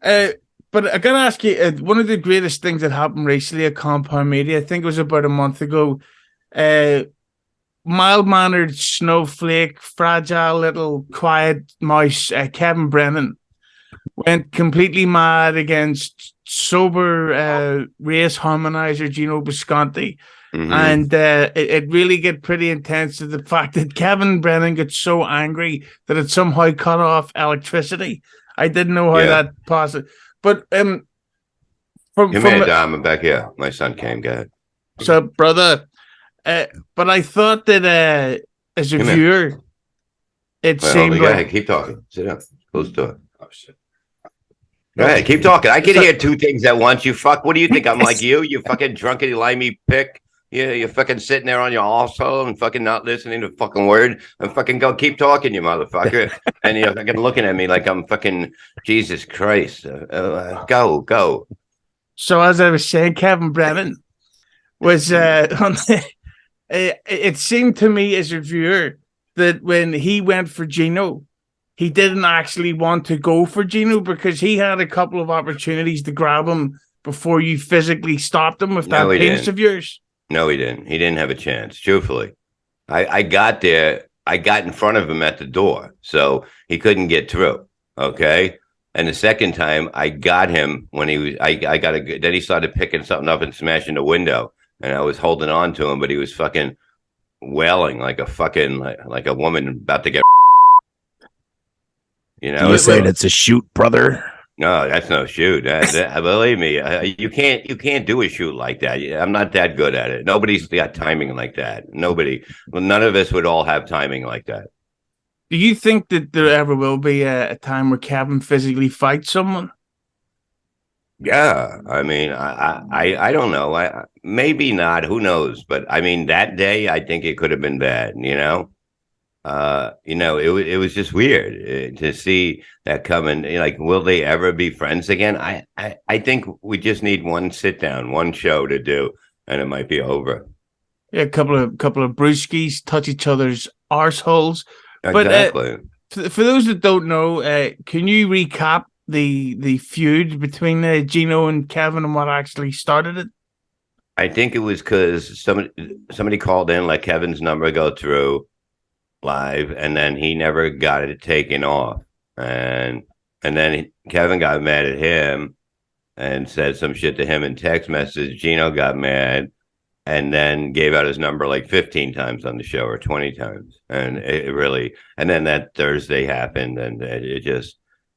Uh, but I gotta ask you, one of the greatest things that happened recently at Compound Media, I think it was about a month ago. Uh, Mild mannered snowflake, fragile little quiet mouse, Kevin Brennan went completely mad against sober race harmonizer Geno Bisconte. Mm-hmm. And it really get pretty intense to the fact that Kevin Brennan got so angry that it somehow cut off electricity. I didn't know how Yeah. that possible, but from Come here, Dom. I'm back here. My son came. Go ahead. so brother, but I thought that as a Come here. viewer, it Wait, hold on. seemed Go like ahead. Keep talking. Sit down. Close the door. Oh, shit. Go no, ahead. Keep talking. I can so, hear two things at once. You fuck. What do you think? I'm like you? You fucking drunken limey pick. Yeah, you're fucking sitting there on your arsehole and fucking not listening to a fucking word. And fucking go keep talking, you motherfucker. And you're fucking looking at me like I'm fucking Jesus Christ. Go. so as I was saying, Kevin Brennan was on the, it seemed to me as a viewer that when he went for Geno, he didn't actually want to go for Geno because he had a couple of opportunities to grab him before you physically stopped him with No, that he penis didn't. of yours. No, he didn't. He didn't have a chance. Truthfully, I got there. I got in front of him at the door, so he couldn't get through. Okay. And the second time, I got him when he was. I got a. Then he started picking something up and smashing the window, and I was holding on to him, but he was fucking wailing like a fucking like a woman about to get. You saying it's a shoot, brother? No, that's no shoot. Believe me, you can't do a shoot like that. I'm not that good at it. Nobody's got timing like that. Nobody. Well, none of us would all have timing like that. Do you think that there ever will be a time where Kevin physically fights someone? Yeah, I mean, I don't know. Maybe not. Who knows? But I mean, that day, I think it could have been bad. It was just weird to see that coming. Like, will they ever be friends again? I think we just need one sit down, one show to do, and it might be over. Yeah, a couple of brewskis touch each other's arseholes. Exactly. But for those that don't know, can you recap the feud between Geno and Kevin and what actually started it? I think it was because somebody called in, let Kevin's number go through live, and then he never got it taken off, and then Kevin got mad at him and said some shit to him in text message. Geno got mad and then gave out his number like 15 times on the show or 20 times, and it really, and then that Thursday happened, and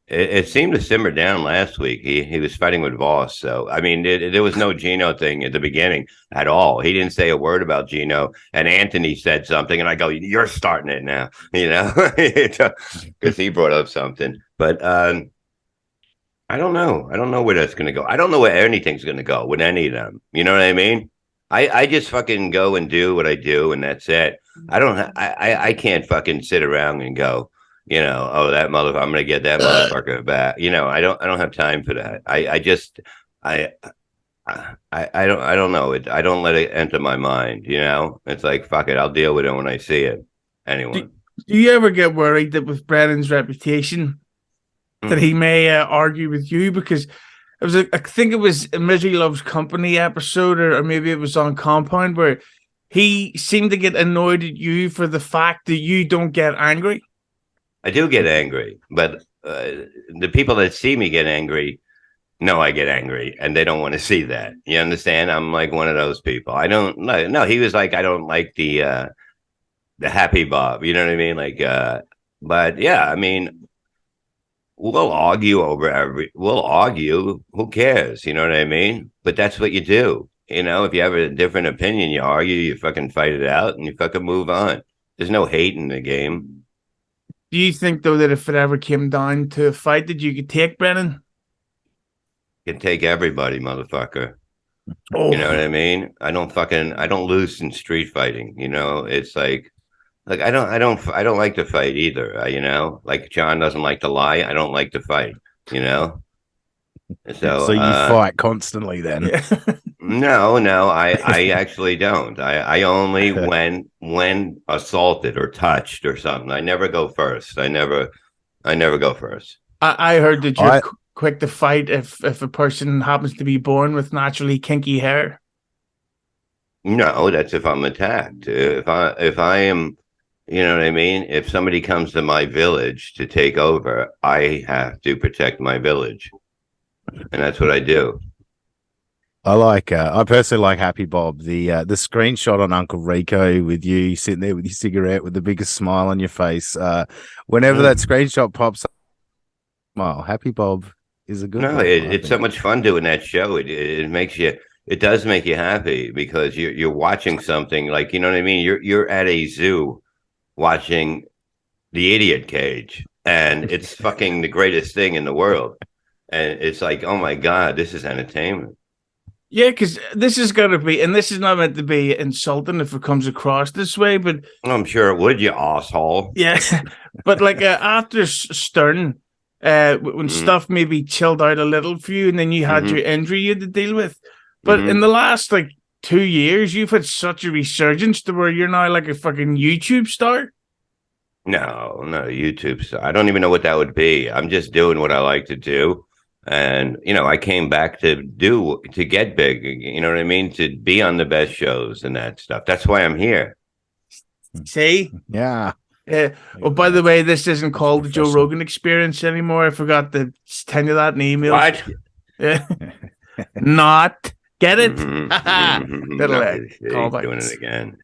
it seemed to simmer down last week. He was fighting with Voss. So, I mean, there was no Geno thing at the beginning at all. He didn't say a word about Geno. And Anthony said something, and I go, you're starting it now, because he brought up something. But I don't know. I don't know where that's going to go. I don't know where anything's going to go with any of them. You know what I mean? I just fucking go and do what I do, and that's it. I can't fucking sit around and go, oh, that motherfucker, I'm gonna get that motherfucker back. I don't have time for that. I don't know it. I don't let it enter my mind. It's like, fuck it, I'll deal with it when I see it. Anyway, do you ever get worried that with Brennan's reputation that he may argue with you? Because it was I think it was a Misery Loves Company episode, or maybe it was on Compound, where he seemed to get annoyed at you for the fact that you don't get angry. I do get angry, but the people that see me get angry know I get angry, and they don't want to see that. You understand? I'm like one of those people. I don't know. No, he was like, I don't like the happy Bob. You know what I mean? Like, but yeah, I mean, we'll argue we'll argue. Who cares? You know what I mean? But that's what you do. If you have a different opinion, you argue, you fucking fight it out, and you fucking move on. There's no hate in the game. Do you think, though, that if it ever came down to a fight, that you could take Brennan? You can take everybody, motherfucker. Oh. You know what I mean? I don't lose in street fighting. It's like I don't like to fight either. Like John doesn't like to lie. I don't like to fight. So you fight constantly then? No, I actually don't. I only when assaulted or touched or something. I never go first. I never go first. I heard that quick to fight if a person happens to be born with naturally kinky hair? No, that's if I'm attacked. If I am, you know what I mean? If somebody comes to my village to take over, I have to protect my village. And that's what I do. I personally like Happy Bob. The screenshot on Uncle Rico with you sitting there with your cigarette with the biggest smile on your face. Whenever that screenshot pops up, smile. Happy Bob is a good No, one, it's so much fun doing that show. It makes you, it does make you happy because you're watching something like, you know what I mean? You're at a zoo watching the Idiot Cage, and it's fucking the greatest thing in the world. And it's like, oh my God, this is entertainment. Yeah, because this is going to be, and this is not meant to be insulting if it comes across this way, but I'm sure it would, you asshole. yeah, but like after Stern, when stuff maybe chilled out a little for you, and then you had your injury you had to deal with. But in the last like 2 years, you've had such a resurgence to where you're now like a fucking YouTube star. No, not a YouTube star. I don't even know what that would be. I'm just doing what I like to do. And, you know, I came back to get big, you know what I mean? To be on the best shows and that stuff. That's why I'm here. See? Yeah. Oh, by the way, this isn't called the Joe Rogan Experience anymore. I forgot to tell you that in email. What? Yeah. Not. Get it? Little Call back. doing it again.